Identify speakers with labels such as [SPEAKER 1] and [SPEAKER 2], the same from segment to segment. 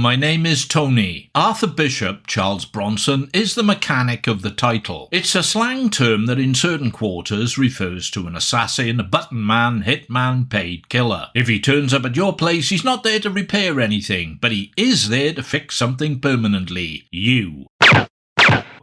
[SPEAKER 1] my name is Tony. Arthur Bishop, Charles Bronson, is the mechanic of the title. It's a slang term that in certain quarters refers to an assassin, a button man, hitman, paid killer. If he turns up at your place, he's not there to repair anything, but he is there to fix something permanently. You.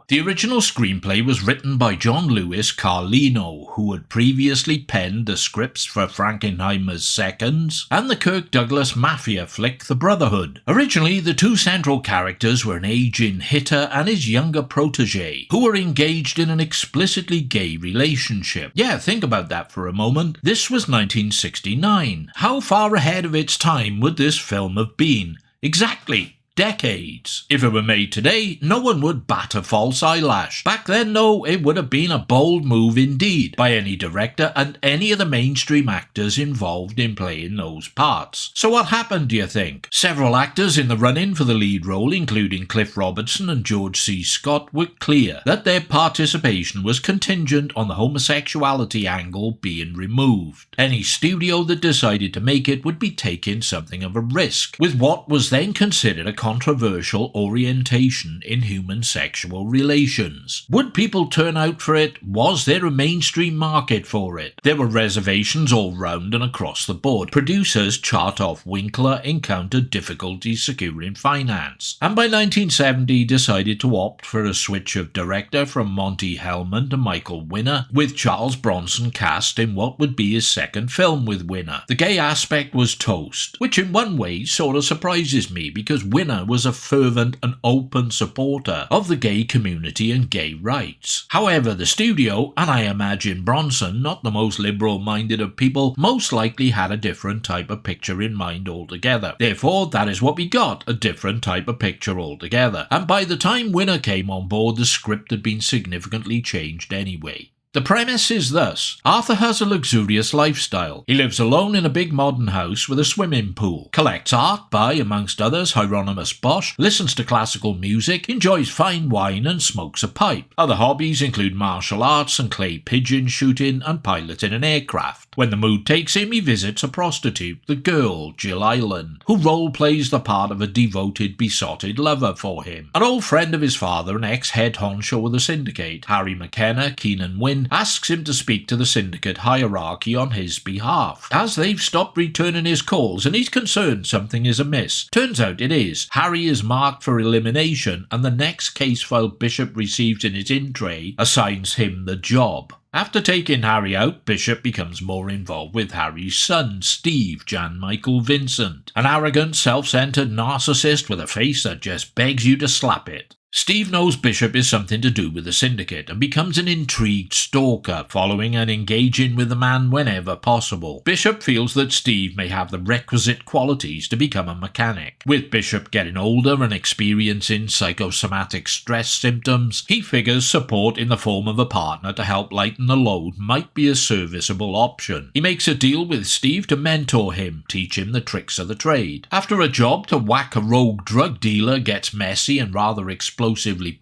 [SPEAKER 1] The original screenplay was written by John Lewis Carlino, who had previously penned the scripts for Frankenheimer's Seconds and the Kirk Douglas mafia flick The Brotherhood. Originally, the two central characters were an aging hitter and his younger protege, who were engaged in an explicitly gay relationship. Yeah, think about that for a moment. This was 1969. How far ahead of its time would this film have been? Exactly. Decades. If it were made today, no one would bat a false eyelash. Back then, though, it would have been a bold move indeed by any director and any of the mainstream actors involved in playing those parts. So what happened, do you think? Several actors in the run-in for the lead role, including Cliff Robertson and George C. Scott, were clear that their participation was contingent on the homosexuality angle being removed. Any studio that decided to make it would be taking something of a risk, with what was then considered a controversial orientation in human sexual relations. Would people turn out for it? Was there a mainstream market for it? There were reservations all round and across the board. Producers Chartoff Winkler encountered difficulties securing finance, and by 1970 decided to opt for a switch of director from Monty Hellman to Michael Winner, with Charles Bronson cast in what would be his second film with Winner. The gay aspect was toast, which in one way sort of surprises me because Winner was a fervent and open supporter of the gay community and gay rights. However, the studio, and I imagine Bronson, not the most liberal-minded of people, most likely had a different type of picture in mind altogether. Therefore, that is what we got, a different type of picture altogether. And by the time Winner came on board, the script had been significantly changed anyway. The premise is thus. Arthur has a luxurious lifestyle. He lives alone in a big modern house with a swimming pool, collects art by, amongst others, Hieronymus Bosch, listens to classical music, enjoys fine wine and smokes a pipe. Other hobbies include martial arts and clay pigeon shooting and piloting an aircraft. When the mood takes him, he visits a prostitute, the girl, Jill Island, who role-plays the part of a devoted, besotted lover for him. An old friend of his father and ex-head honcho of the syndicate, Harry McKenna, Keenan Wynn, asks him to speak to the syndicate hierarchy on his behalf, as they've stopped returning his calls and he's concerned something is amiss. Turns out it is. Harry is marked for elimination and the next case file Bishop receives in his in-tray assigns him the job. After taking Harry out, Bishop becomes more involved with Harry's son, Steve, Jan Michael Vincent, an arrogant, self-centered narcissist with a face that just begs you to slap it. Steve knows Bishop is something to do with the syndicate and becomes an intrigued stalker, following and engaging with the man whenever possible. Bishop feels that Steve may have the requisite qualities to become a mechanic. With Bishop getting older and experiencing psychosomatic stress symptoms, he figures support in the form of a partner to help lighten the load might be a serviceable option. He makes a deal with Steve to mentor him, teach him the tricks of the trade. After a job to whack a rogue drug dealer gets messy and rather explosively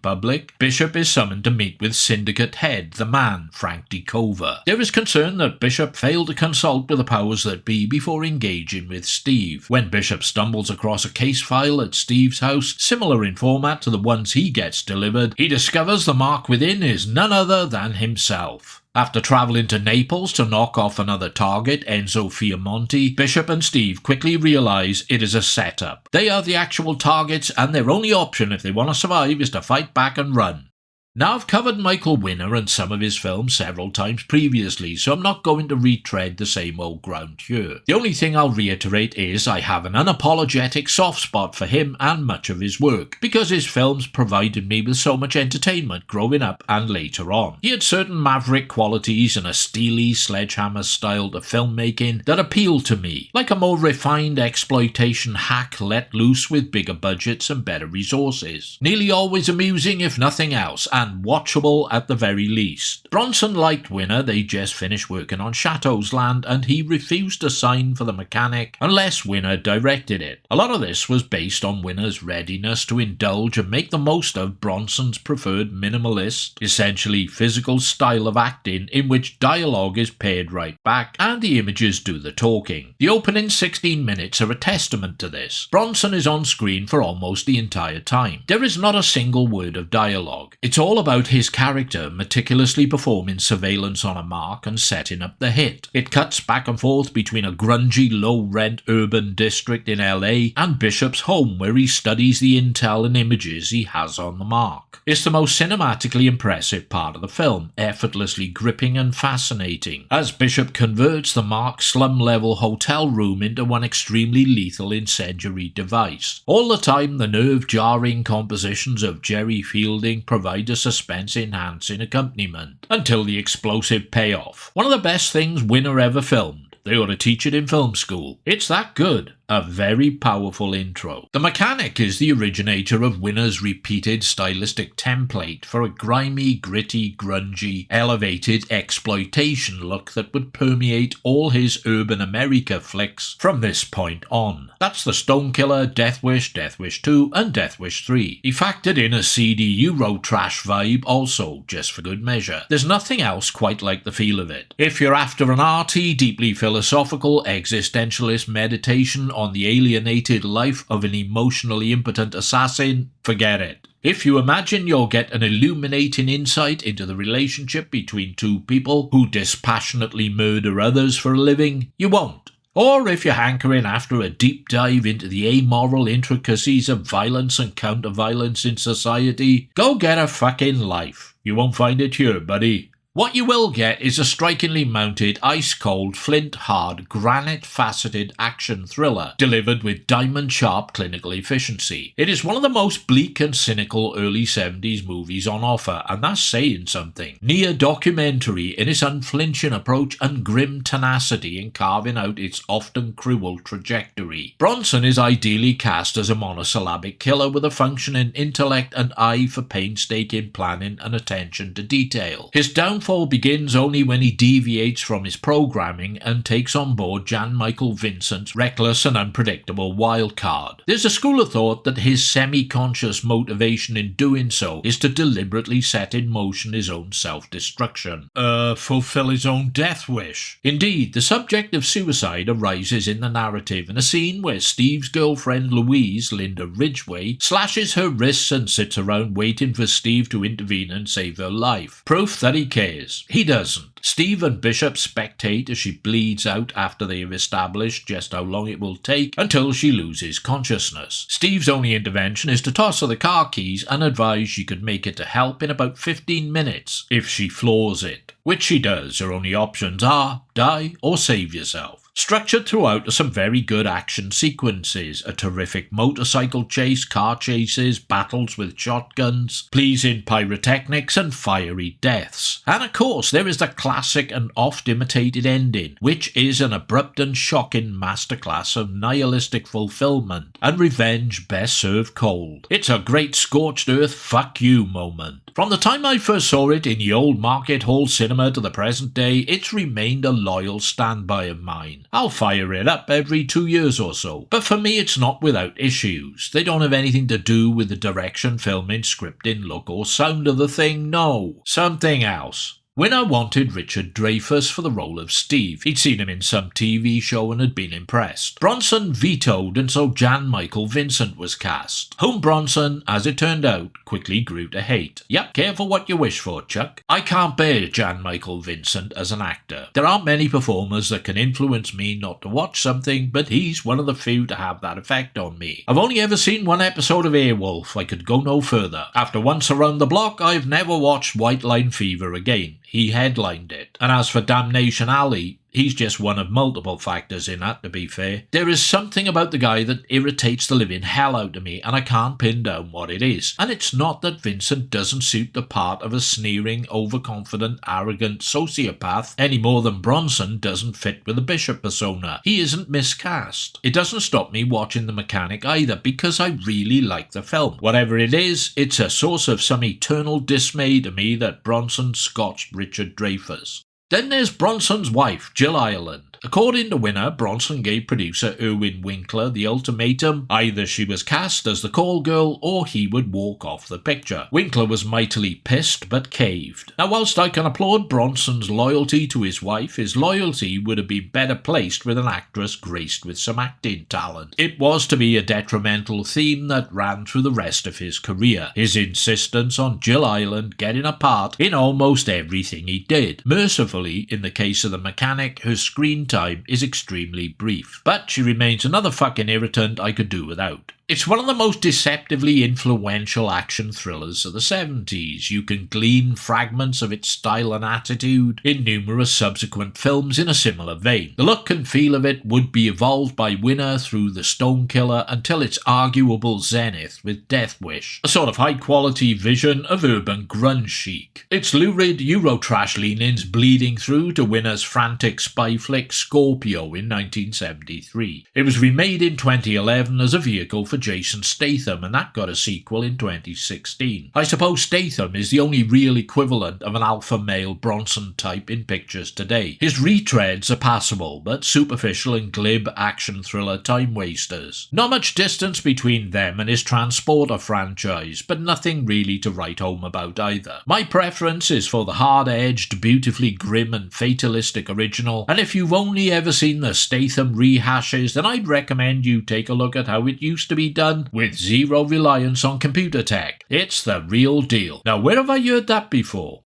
[SPEAKER 1] public, Bishop is summoned to meet with syndicate head, the man, Frank DeCover. There is concern that Bishop failed to consult with the powers that be before engaging with Steve. When Bishop stumbles across a case file at Steve's house, similar in format to the ones he gets delivered, he discovers the mark within is none other than himself. After travelling to Naples to knock off another target, Enzo Fiamonti, Bishop and Steve quickly realise it is a setup. They are the actual targets and their only option if they want to survive is to fight back and run. Now I've covered Michael Winner and some of his films several times previously, so I'm not going to retread the same old ground here. The only thing I'll reiterate is I have an unapologetic soft spot for him and much of his work, because his films provided me with so much entertainment growing up and later on. He had certain maverick qualities and a steely, sledgehammer style to filmmaking that appealed to me, like a more refined exploitation hack let loose with bigger budgets and better resources. Nearly always amusing if nothing else, and and watchable at the very least. Bronson liked Winner, they just finished working on Chateau's Land, and he refused to sign for the mechanic unless Winner directed it. A lot of this was based on Winner's readiness to indulge and make the most of Bronson's preferred minimalist, essentially physical style of acting in which dialogue is paired right back and the images do the talking. The opening 16 minutes are a testament to this. Bronson is on screen for almost the entire time. There is not a single word of dialogue. It's all about his character meticulously performing surveillance on a mark and setting up the hit. It cuts back and forth between a grungy, low-rent urban district in LA and Bishop's home where he studies the intel and images he has on the mark. It's the most cinematically impressive part of the film, effortlessly gripping and fascinating, as Bishop converts the mark slum-level hotel room into one extremely lethal incendiary device. All the time, the nerve-jarring compositions of Jerry Fielding provide a suspense-enhancing accompaniment, until the explosive payoff. One of the best things Winner ever filmed. They ought to teach it in film school. It's that good. A very powerful intro. The mechanic is the originator of Winner's repeated stylistic template for a grimy, gritty, grungy, elevated exploitation look that would permeate all his urban America flicks from this point on. That's the Stonekiller, Death Wish 2 and Death Wish 3. He factored in a seedy Eurotrash vibe also, just for good measure. There's nothing else quite like the feel of it. If you're after an arty, deeply philosophical, existentialist meditation on the alienated life of an emotionally impotent assassin, forget it. If you imagine you'll get an illuminating insight into the relationship between two people who dispassionately murder others for a living, you won't. Or if you're hankering after a deep dive into the amoral intricacies of violence and counter-violence in society, go get a fucking life. You won't find it here, buddy. What you will get is a strikingly mounted, ice-cold, flint-hard, granite-faceted action thriller, delivered with diamond-sharp clinical efficiency. It is one of the most bleak and cynical early 70s movies on offer, and that's saying something. Near-documentary in its unflinching approach and grim tenacity in carving out its often cruel trajectory. Bronson is ideally cast as a monosyllabic killer with a functioning intellect and eye for painstaking planning and attention to detail. His downfall begins only when he deviates from his programming and takes on board Jan Michael Vincent's reckless and unpredictable wild card. There's a school of thought that his semi-conscious motivation in doing so is to deliberately set in motion his own self-destruction. Fulfill his own death wish. Indeed, the subject of suicide arises in the narrative in a scene where Steve's girlfriend Louise, Linda Ridgway, slashes her wrists and sits around waiting for Steve to intervene and save her life. Proof that he cares. He doesn't. Steve and Bishop spectate as she bleeds out after they have established just how long it will take until she loses consciousness. Steve's only intervention is to toss her the car keys and advise she could make it to help in about 15 minutes if she floors it. Which she does. Her only options are die or save yourself. Structured throughout are some very good action sequences, a terrific motorcycle chase, car chases, battles with shotguns, pleasing pyrotechnics and fiery deaths. And of course there is the classic and oft-imitated ending, which is an abrupt and shocking masterclass of nihilistic fulfillment and revenge best served cold. It's a great scorched earth fuck you moment. From the time I first saw it in the old Market Hall cinema to the present day, it's remained a loyal standby of mine. I'll fire it up every 2 years or so, but for me it's not without issues. They don't have anything to do with the direction, filming, scripting, look or sound of the thing, no. Something else. Winner wanted Richard Dreyfuss for the role of Steve. He'd seen him in some TV show and had been impressed. Bronson vetoed, and so Jan Michael Vincent was cast, whom Bronson, as it turned out, quickly grew to hate. Yep, careful what you wish for, Chuck. I can't bear Jan Michael Vincent as an actor. There aren't many performers that can influence me not to watch something, but he's one of the few to have that effect on me. I've only ever seen one episode of Airwolf. I could go no further. After Once Around the Block, I've never watched White Line Fever again. He headlined it. And as for Damnation Alley, He's just one of multiple factors in that, to be fair. There is something about the guy that irritates the living hell out of me, and I can't pin down what it is. And it's not that Vincent doesn't suit the part of a sneering, overconfident, arrogant sociopath any more than Bronson doesn't fit with the Bishop persona. He isn't miscast. It doesn't stop me watching The Mechanic either, because I really like the film. Whatever it is, it's a source of some eternal dismay to me that Bronson scotched Richard Dreyfuss. Then there's Bronson's wife, Jill Ireland. According to Winner, Bronson gave producer Irwin Winkler the ultimatum: either she was cast as the call girl or he would walk off the picture. Winkler was mightily pissed but caved. Now, whilst I can applaud Bronson's loyalty to his wife, his loyalty would have been better placed with an actress graced with some acting talent. It was to be a detrimental theme that ran through the rest of his career, his insistence on Jill Ireland getting a part in almost everything he did. Mercifully, in the case of The Mechanic, her screen time is extremely brief, but she remains another fucking irritant I could do without. It's one of the most deceptively influential action thrillers of the 70s. You can glean fragments of its style and attitude in numerous subsequent films in a similar vein. The look and feel of it would be evolved by Winner through The Stone Killer until its arguable zenith with Death Wish, a sort of high-quality vision of urban grunge chic. Its lurid Eurotrash leanings bleeding through to Winner's frantic spy flick Scorpio in 1973. It was remade in 2011 as a vehicle for Jason Statham, and that got a sequel in 2016. I suppose Statham is the only real equivalent of an alpha male Bronson type in pictures today. His retreads are passable, but superficial and glib action thriller time wasters. Not much distance between them and his Transporter franchise, but nothing really to write home about either. My preference is for the hard-edged, beautifully grim and fatalistic original, and if you've only ever seen the Statham rehashes, then I'd recommend you take a look at how it used to be done with zero reliance on computer tech. It's the real deal. Now, where have I heard that before?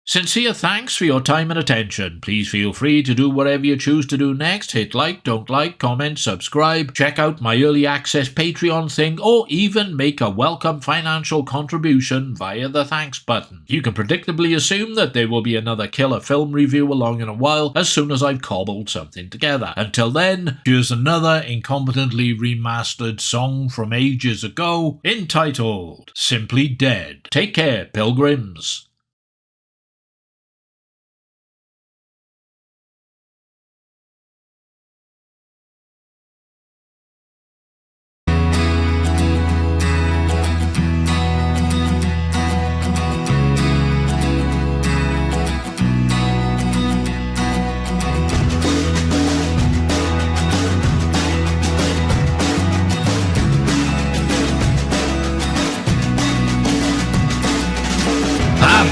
[SPEAKER 1] Sincere thanks for your time and attention. Please feel free to do whatever you choose to do next. Hit like, don't like, comment, subscribe, check out my early access Patreon thing, or even make a welcome financial contribution via the thanks button. You can predictably assume that there will be another killer film review along in a while as soon as I've cobbled something together. Until then, here's another incompetently remastered song from ages ago entitled Simply Dead. Take care, pilgrims.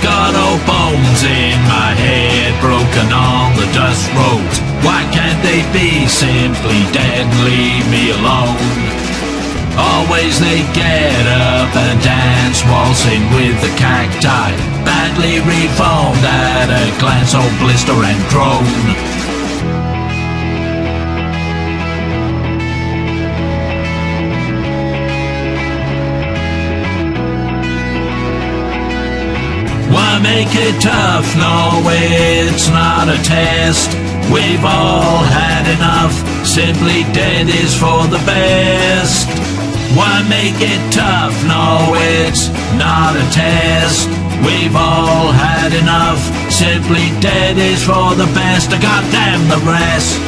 [SPEAKER 1] Got old bones in my head, broken on the dust roads. Why can't they be simply dead and leave me alone? Always they get up and dance, waltzing with the cacti, badly reformed at a glance, old blister and drone. Why make it tough? No, it's not a test. We've all had enough. Simply dead is for the best. Why make it tough? No, it's not a test. We've all had enough. Simply dead is for the best. Goddamn the rest.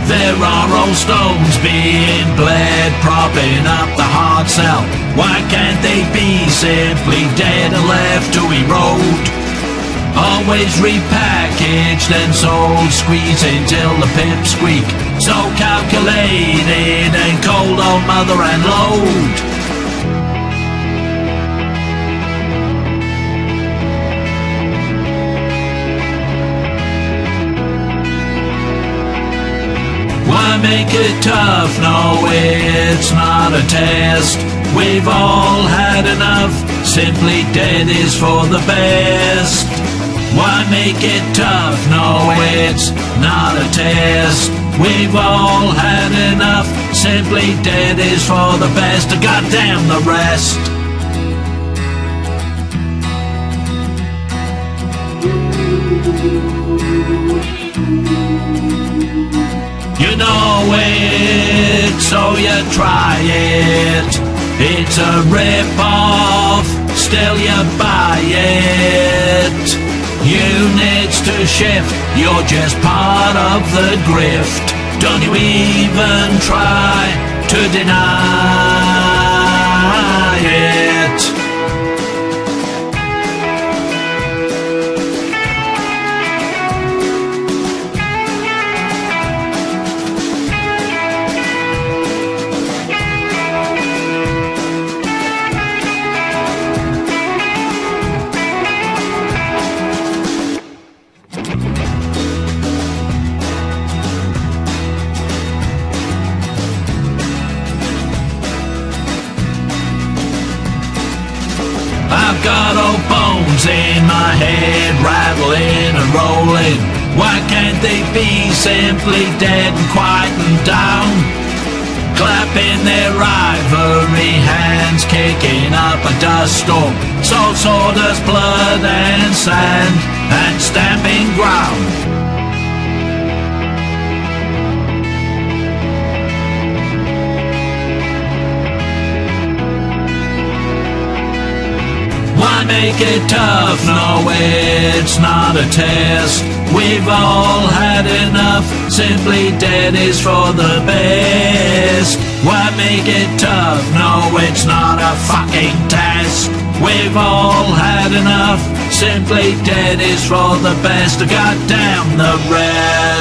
[SPEAKER 1] There are old stones being bled, propping up the hard cell. Why can't they be simply dead and left to erode? Always repackaged and sold, squeezing till the pips squeak. So calculated and cold on mother and load. Why make it tough? No, it's not a test. We've all had enough. Simply dead is for the best. Why make it tough? No, it's not a test. We've all had enough. Simply Dead is for the best. Goddamn the rest. You know it, so you try it. It's a rip-off, still you buy it. Units to shift, you're just part of the grift. Don't you even try to deny it. I've got old bones in my head, rattling and rolling. Why can't they be simply dead and quieting down? Clapping their ivory hands, kicking up a dust storm. So sawdust, blood and sand, and stamping ground. Why make it tough? No, it's not a test. We've all had enough. Simply Dead is for the best. Why make it tough? No, it's not a fucking test. We've all had enough. Simply Dead is for the best. Goddamn the rest.